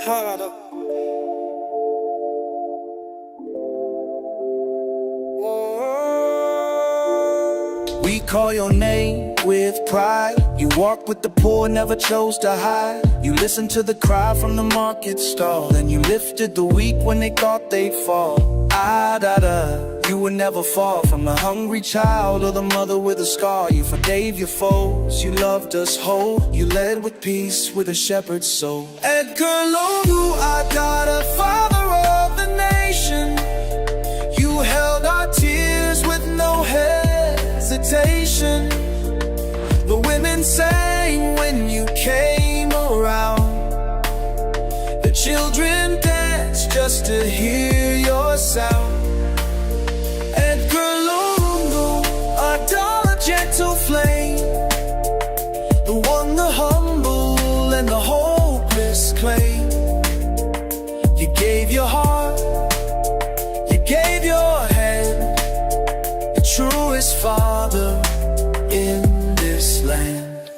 harder. We call your name with pride. You walk with the poor, never chose to hide. You listened to the cry from the market stall, and you lifted the weak when they thought they'd fall. You would never fall from the hungry child or the mother with a scar. You forgave your foes, you loved us whole. You led with peace, with a shepherd's soul. Edgar Lungu, our God, a father of the nation. You held our tears with no hesitation. The women sang when you came around. The children danced just to hear your sound. Edgar Lungu, our dollar gentle flame, the one the humble and the hopeless claim. You gave your heart, you gave your hand, the truest father in this land.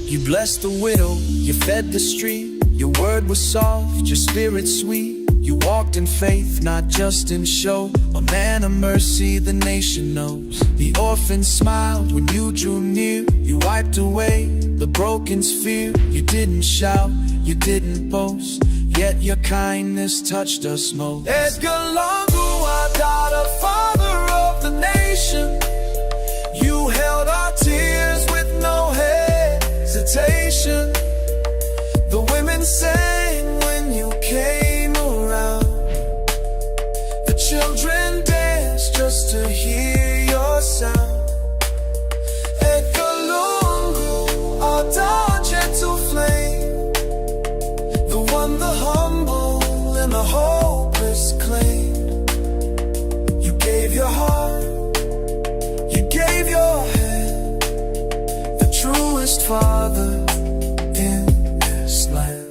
You blessed the widow, you fed the street. Your word was soft, your spirit sweet. You walked in faith, not just in show. A man of mercy the nation knows. The orphan smiled when you drew near. You wiped away the broken's fear. You didn't shout, you didn't boast, yet your kindness touched us most. Edgar Lungu, our God, a father of the nation. You held our tears with no hesitation. The women sang when you came around. The children danced just to hear your sound. Edgar Lungu, our dark gentle flame, the one the humble and the hopeless claimed. You gave your heart, you gave your hand, the truest father in this land.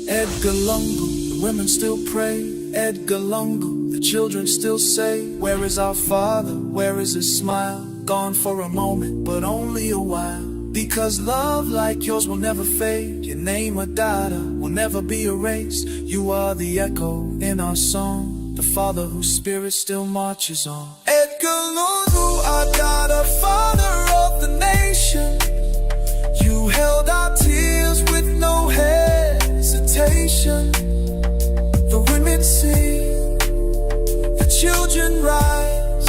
Edgar Lungu, the women still pray. Edgar Lungu, the children still say, where is our father, where is his smile? Gone for a moment, but only a while. Because love like yours will never fade. Your name, Adada, will never be erased. You are the echo in our song, the father whose spirit still marches on. Edgar Lungu, our God, a father of the nation. You held our tears with no hesitation. The women sing, the children rise.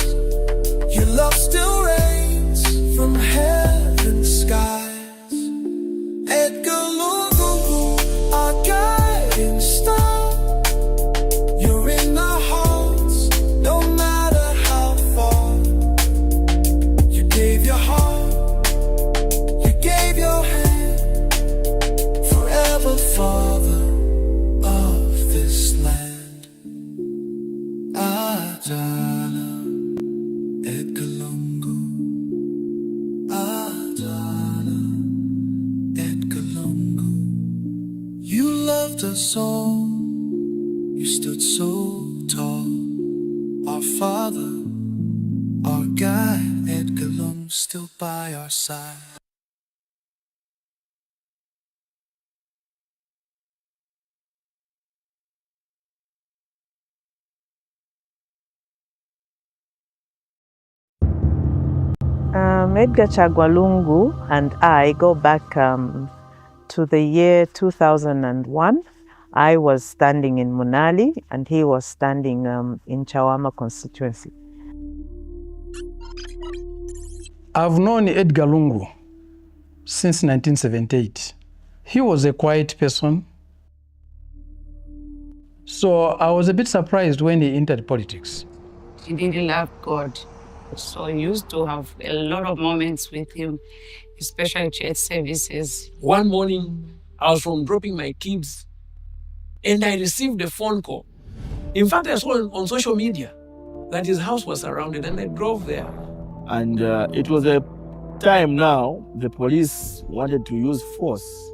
Your love still reigns from heaven's skies. Edgar Lungu, our guiding star. You're in our hearts, no matter how far. You gave your heart, you gave your hand, forever father of this land. Adana, Edgar Lungu. Adana, Edgar Lungu. You loved us all, you stood so tall. Our father, our guide, Edgar Lungu, still by our side. Edgar Chagwa Lungu and I go back to the year 2001. I was standing in Munali and he was standing in Chawama constituency. I've known Edgar Lungu since 1978. He was a quiet person. So I was a bit surprised when he entered politics. He really loved God. So I used to have a lot of moments with him, especially church services. One morning, I was from dropping my kids and I received a phone call. In fact, I saw on social media that his house was surrounded and I drove there. And it was a time now the police wanted to use force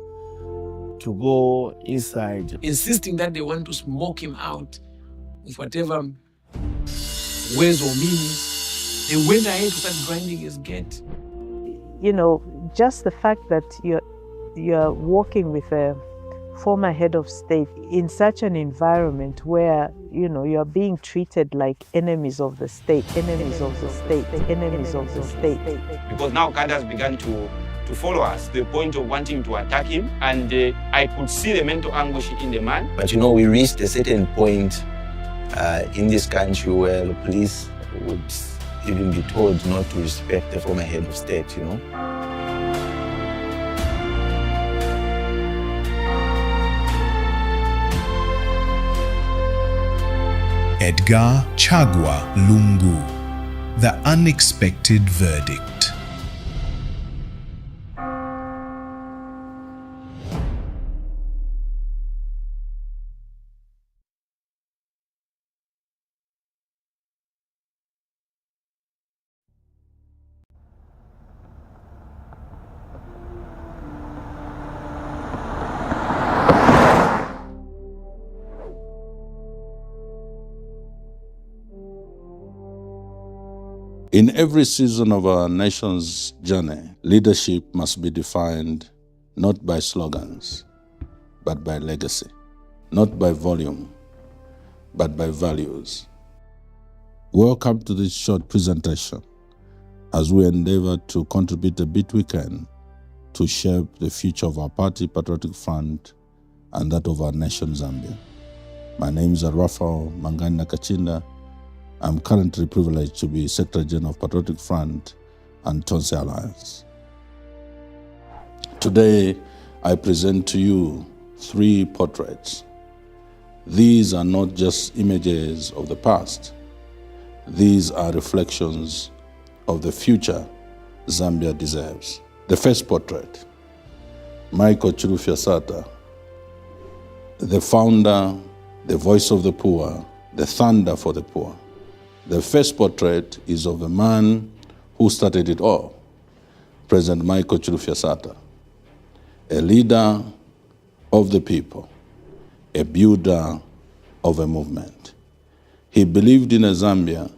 to go inside. Insisting that they want to smoke him out with whatever ways or means. They went ahead to start grinding his gate. You know, just the fact that you're walking with a former head of state in such an environment where, you're being treated like enemies of the state, enemies of the state, enemies of the state. Because now God has begun to follow us to the point of wanting to attack him. And I could see the mental anguish in the man. But we reached a certain point in this country where the police would even be told not to respect the former head of state, Edgar Chagwa Lungu, The Unexpected Verdict. In every season of our nation's journey, leadership must be defined not by slogans, but by legacy, not by volume, but by values. Welcome to this short presentation as we endeavor to contribute a bit we can to shape the future of our party, Patriotic Front, and that of our nation, Zambia. My name is Raphael Mangani Nakachinda. I'm currently privileged to be Secretary General of Patriotic Front and Tonse Alliance. Today, I present to you 3 portraits. These are not just images of the past. These are reflections of the future Zambia deserves. The first portrait, Michael Chirufya Sata, the founder, the voice of the poor, the thunder for the poor. The first portrait is of a man who started it all, President Michael Chirufya Sata, a leader of the people, a builder of a movement. He believed in a Zambia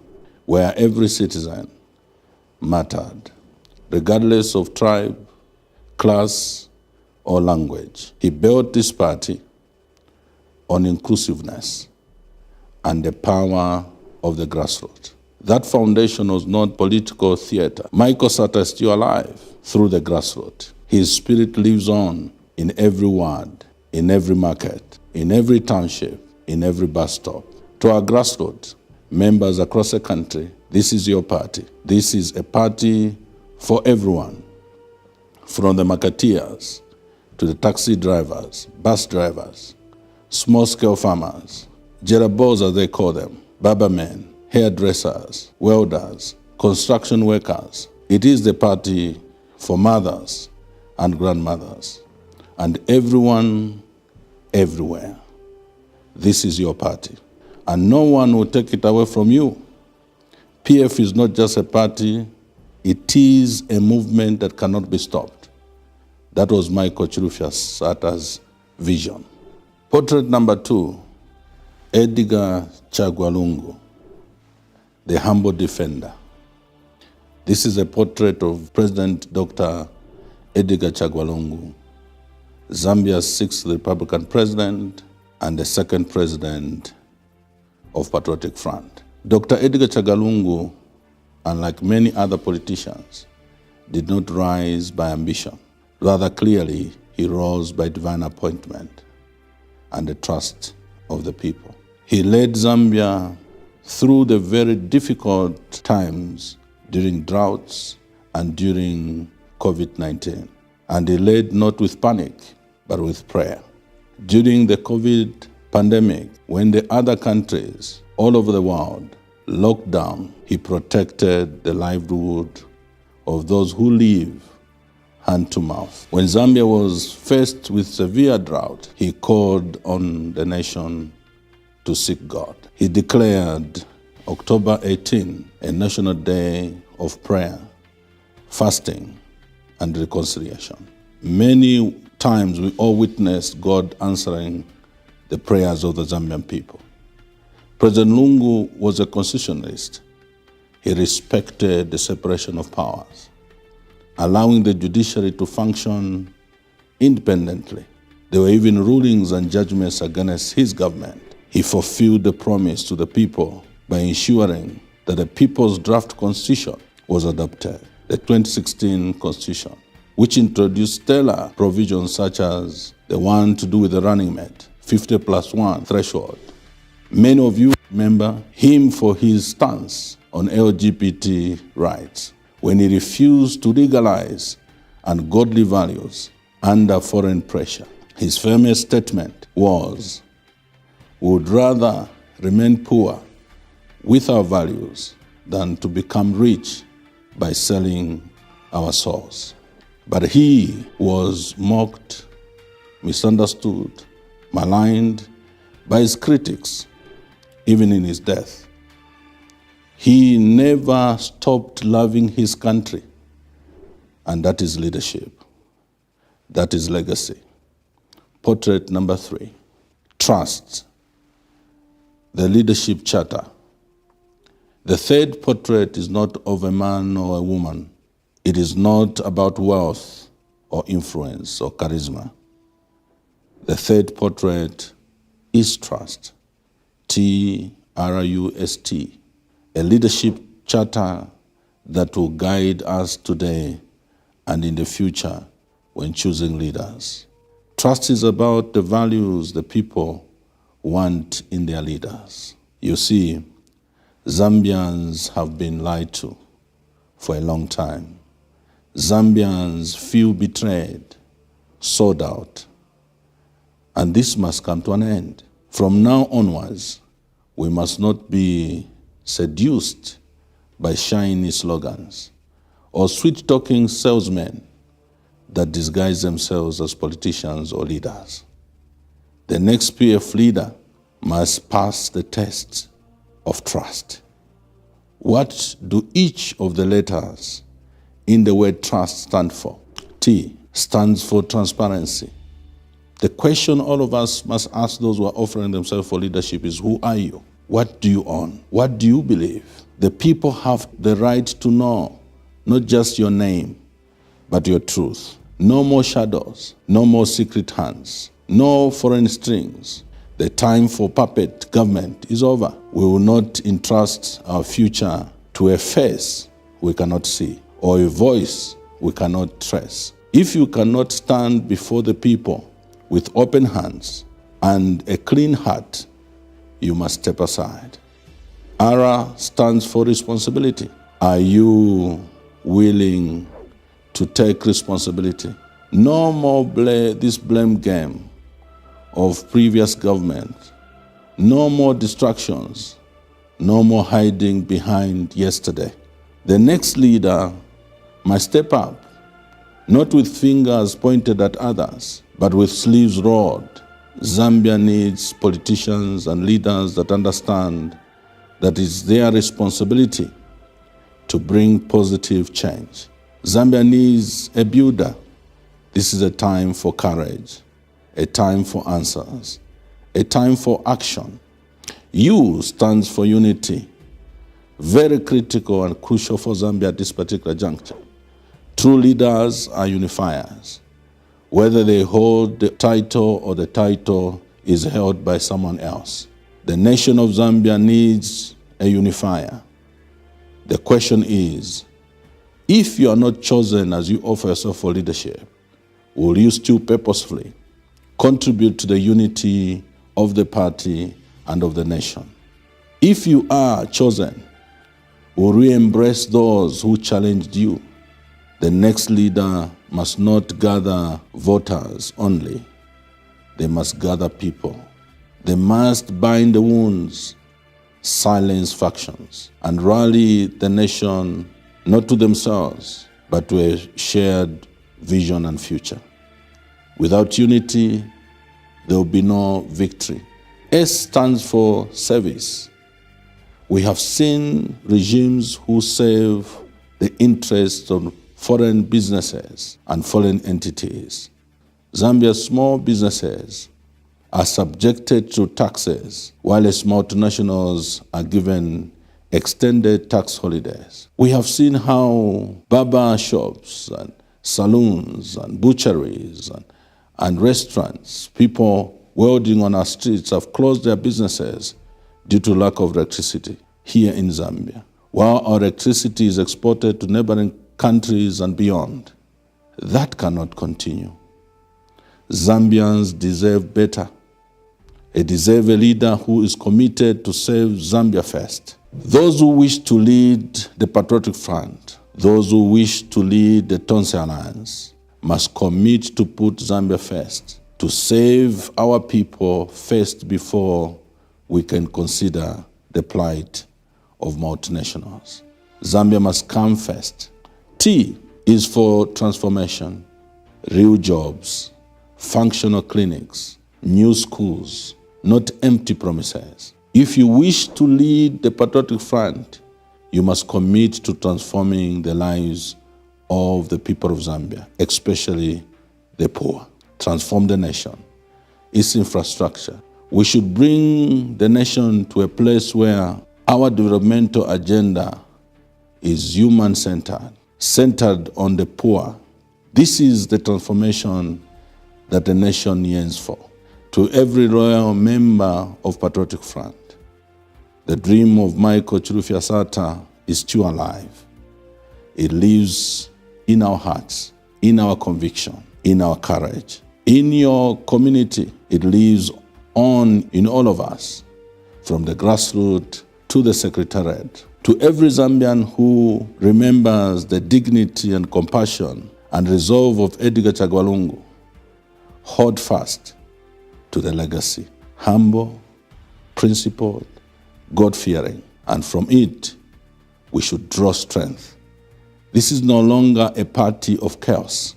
where every citizen mattered, regardless of tribe, class, or language. He built this party on inclusiveness and the power of the grassroots. That foundation was not political theater. Michael Sata is still alive through the grassroots. His spirit lives on in every ward, in every market, in every township, in every bus stop. To our grassroots, members across the country, this is your party. This is a party for everyone, from the marketeers to the taxi drivers, bus drivers, small-scale farmers, jerabos as they call them, barbermen, hairdressers, welders, construction workers. It is the party for mothers and grandmothers and everyone, everywhere. This is your party, and no one will take it away from you. PF is not just a party, it is a movement that cannot be stopped. That was Michael Chirufya Sata's vision. Portrait number 2, Edgar Chagwa Lungu, the humble defender. This is a portrait of President Dr. Edgar Chagwa Lungu, Zambia's 6th Republican president and the 2nd president of Patriotic Front. Dr. Edgar Chagwa Lungu, unlike many other politicians, did not rise by ambition. Rather clearly, he rose by divine appointment and the trust of the people. He led Zambia through the very difficult times during droughts and during COVID-19. And he led not with panic, but with prayer. During the COVID pandemic, when the other countries all over the world locked down, he protected the livelihood of those who live hand to mouth. When Zambia was faced with severe drought, he called on the nation to seek God. He declared October 18 a national day of prayer, fasting, and reconciliation. Many times we all witnessed God answering the prayers of the Zambian people. President Lungu was a constitutionalist. He respected the separation of powers, allowing the judiciary to function independently There were even rulings and judgments against his government. He fulfilled the promise to the people by ensuring that the People's Draft Constitution was adopted, the 2016 Constitution, which introduced stellar provisions such as the one to do with the running mate, 50+1 threshold. Many of you remember him for his stance on LGBT rights when he refused to legalize ungodly values under foreign pressure. His famous statement was, "We would rather remain poor with our values than to become rich by selling our souls." But he was mocked, misunderstood, maligned by his critics, even in his death. He never stopped loving his country, and that is leadership. That is legacy. Portrait number 3, trust, the leadership charter. The third portrait is not of a man or a woman. It is not about wealth or influence or charisma. The third portrait is trust, T-R-U-S-T, a leadership charter that will guide us today and in the future when choosing leaders. Trust is about the values the people want in their leaders. You see, Zambians have been lied to for a long time. Zambians feel betrayed, sold out, and this must come to an end. From now onwards, we must not be seduced by shiny slogans or sweet-talking salesmen that disguise themselves as politicians or leaders. The next PF leader must pass the test of trust. What do each of the letters in the word trust stand for? T stands for transparency. The question all of us must ask those who are offering themselves for leadership is, who are you? What do you own? What do you believe? The people have the right to know, not just your name, but your truth. No more shadows, no more secret hands, no foreign strings. The time for puppet government is over. We will not entrust our future to a face we cannot see or a voice we cannot trace. If you cannot stand before the people with open hands and a clean heart, you must step aside. R stands for responsibility. Are you willing to take responsibility? No more this blame game of previous government. No more distractions. No more hiding behind yesterday. The next leader must step up, not with fingers pointed at others, but with sleeves rolled. Zambia needs politicians and leaders that understand that it's their responsibility to bring positive change. Zambia needs a builder. This is a time for courage, a time for answers, a time for action. U stands for unity. Very critical and crucial for Zambia at this particular juncture. True leaders are unifiers. Whether they hold the title or the title is held by someone else. The nation of Zambia needs a unifier. The question is, if you are not chosen as you offer yourself for leadership, will you still purposefully contribute to the unity of the party and of the nation? If you are chosen, will you embrace those who challenged you? The next leader must not gather voters only. They must gather people. They must bind the wounds, silence factions, and rally the nation not to themselves, but to a shared vision and future. Without unity, there will be no victory. S stands for service. We have seen regimes who serve the interests of foreign businesses and foreign entities. Zambia's small businesses are subjected to taxes, while its multinationals are given extended tax holidays. We have seen how barber shops and saloons and butcheries and and restaurants, people welding on our streets have closed their businesses due to lack of electricity here in Zambia. While our electricity is exported to neighboring countries and beyond, that cannot continue. Zambians deserve better. They deserve a leader who is committed to save Zambia first. Those who wish to lead the Patriotic Front, those who wish to lead the Tonse Alliance, must commit to put Zambia first, to save our people first before we can consider the plight of multinationals. Zambia must come first. T is for transformation, real jobs, functional clinics, new schools, not empty promises. If you wish to lead the Patriotic Front, you must commit to transforming the lives of the people of Zambia, especially the poor. Transform the nation, its infrastructure. We should bring the nation to a place where our developmental agenda is human-centered, centered on the poor. This is the transformation that the nation yearns for. To every loyal member of Patriotic Front, the dream of Michael Chilufya-Sata is still alive. It lives in our hearts, in our conviction, in our courage. In your community, it lives on in all of us, from the grassroots to the secretariat. To every Zambian who remembers the dignity and compassion and resolve of Edgar Chagwa Lungu, hold fast to the legacy. Humble, principled, God-fearing, and from it, we should draw strength. This is no longer a party of chaos.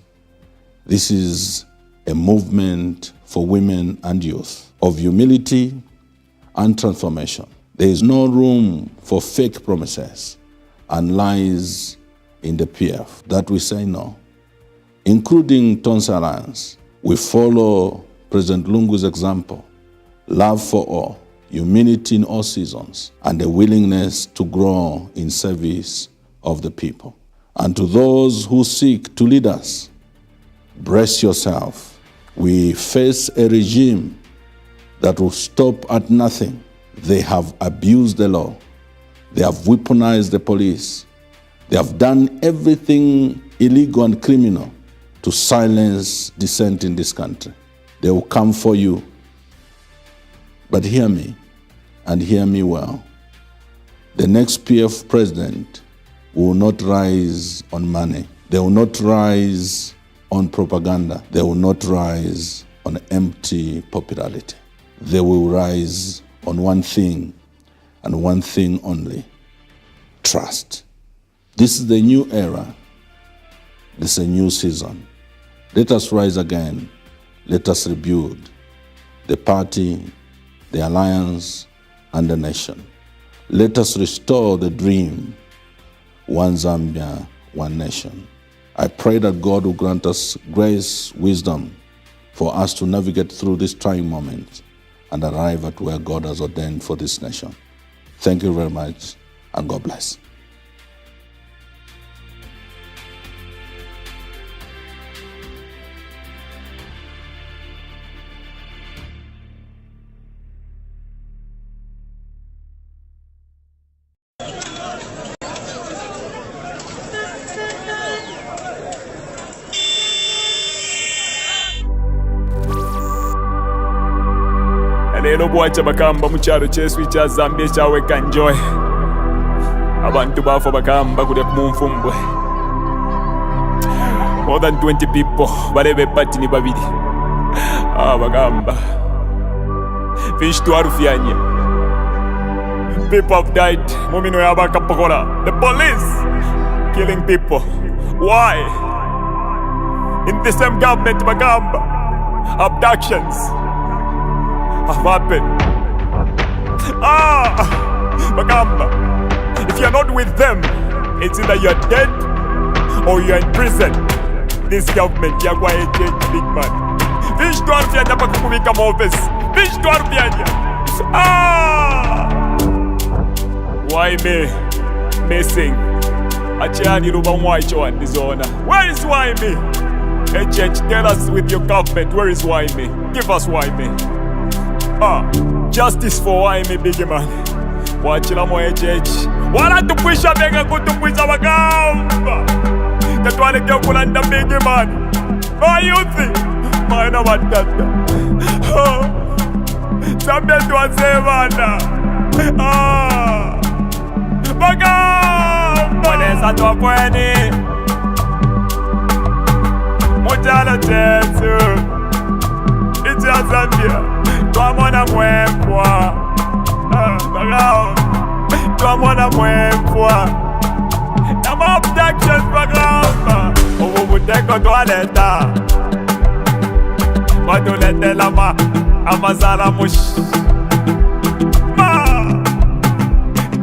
This is a movement for women and youth, of humility and transformation. There is no room for fake promises and lies in the PF. That we say no. Including Tonse Alliance, we follow President Lungu's example, love for all, humility in all seasons, and a willingness to grow in service of the people. And to those who seek to lead us, brace yourself. We face a regime that will stop at nothing. They have abused the law. They have weaponized the police. They have done everything illegal and criminal to silence dissent in this country. They will come for you. But hear me, and hear me well. The next PF president will not rise on money. They will not rise on propaganda. They will not rise on empty popularity. They will rise on one thing and one thing only: trust. This is the new era. This is a new season. Let us rise again. Let us rebuild the party, the alliance, and the nation. Let us restore the dream: one Zambia, one nation. I pray that God will grant us grace, wisdom for us to navigate through this trying moment and arrive at where God has ordained for this nation. Thank you very much, and God bless. Leero bwakya bakamba mu kyalo ky'esu kya Zambia ekyaweka Njoy. Abantu baafa bakamba kulya ku munfumbwe. More than 20 people balebe epati ni babiri. Bagamba. Fish twarufyanya. People have died. Mumino yabakapokola. The police killing people. Why? In the same government bagamba. Abductions have happened. Bagamba. If you're not with them, it's either you're dead or you're in prison. This government, you're going to change, big man. Fish to Arfianya pakukubika office. Fish to Arfianya. Why me? Missing. Achani ruba mwaicho and dizona. Where is why me? Hey, church, tell us with your government, where is Waime? Give us Waime. Justice for Waime, big man. Wachila mo church. Wala tupwisha bega kutupwisha bagamba. Tatwale kyo kulanda big man. My youth, maana watata. Zambia tuwasevana. Bagamba. Mwanesa tuwapweni. Mujala chetu. Ichi ya Zambia. Tuamona mwempwa. Bagamba. Tuamona mwempwa. Nama abductions bagamba. Ubuteko toaleta. Matulete lama. Amazala mush.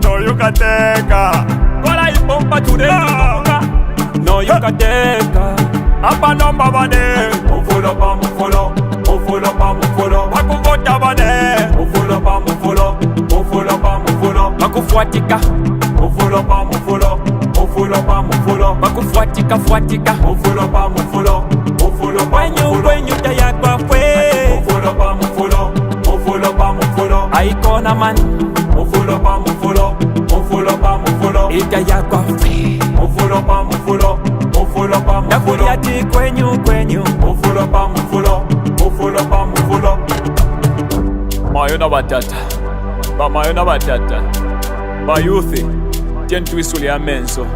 No you can take. Kola ipompa tudeka. No you can take. Apa nomba bane. Mufulo pa mufulo. Mufulo pa mufulo. Wakuvota bane. Mufulo pa mufulo. Mufulo pa mufulo. Wakufuatika. Mufulo pa mufulo. Mufulo pa mufulo. Wakufuatika fuatika. Mufulo pa mufulo. Mufulo pa mufulo. Wenyu daya kwa fwe. Mufulo pa mufulo. Mufulo pa mufulo. Aikona man. Mufulo pa mufulo. Mufulo pa mufulo. Idaya kwa fwe. Mufulo pa mufulo. Mufulo pa mufulo. Nakuriati kwenyu. Mufulo pa mufulo. Mufulo pa mufulo. Mayona batata. Mayona batata. Bayuthi. Twentuisuli amenso.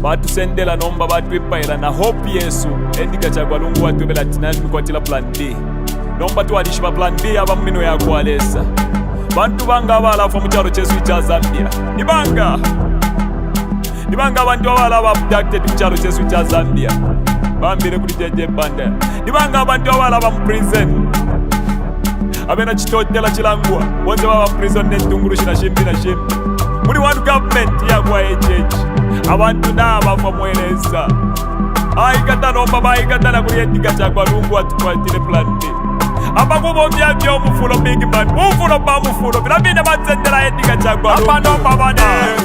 Batusendela nomba batwipaira na hope Yesu. Endika chagwa lungu watubela tinani mikwatila plan B. Nomba tuwadishiba plan B aba mmino ya kualesa. Bantu banga abalafa mucharo chesu cha Zambia. Nibanga abantu abala abducted mucharo chesu cha Zambia. Bambire kuli jeje banda. Nibanga abantu abala ba prison. Abena chitotela chilangwa. Wonse baba prison netunguru shina shimbi. Muri one government ya kwa church. Abantu naba famweleza. Aikata nomba baikata na kuli endika chagwa lungu atukwatile plan B. Abakubo byabyo mufulo big man. Mufulo pa mufulo. Bilabine batsendela endika chagwa lungu. Abanomba bane.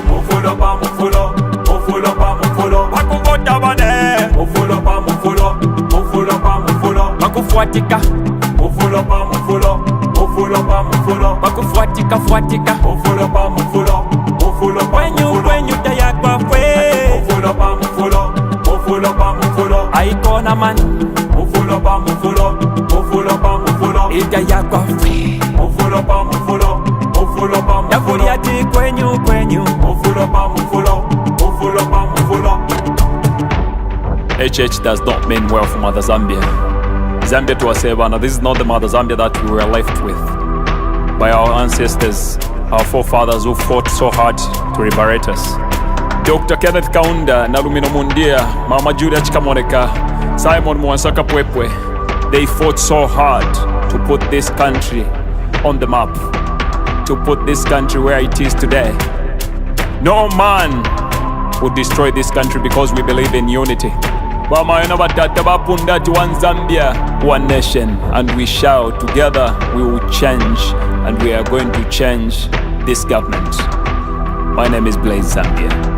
Mufulo pa mufulo. Mufulo pa mufulo. Wakuvota bane. Mufulo pa mufulo. Mufulo pa mufulo. Wakufuatika. Mufulo pa mufulo. Mufulo pa mufulo. Wakufuatika fuatika. Mufulo pa mufulo. Mufulo pa mufulo. Wenyu daya kwa fwe. Mufulo pa mufulo. Mufulo pa mufulo. Aikona man. Mufulo pa mufulo. Mufulo pa mufulo. Idaya kwa fwe. Mufulo pa mufulo. Mufulo pa mufulo. Nakuriati kwenyu. Mufulo pa mufulo. Mufulo pa mufulo. HH does not mean well for Mother Zambia. Zambia tuwasevana. This is not the Mother Zambia that we were left with by our ancestors, our forefathers who fought so hard to liberate us. Dr. Kenneth Kaunda, Nalumino Mundia, Mama Julia Chikamoneka, Simon Mwansaka Pwepwe, they fought so hard to put this country on the map, to put this country where it is today. No man would destroy this country because we believe in unity. One Zambia, one nation, and we shall together we will change, and we are going to change this government. My name is Blaze Zambia.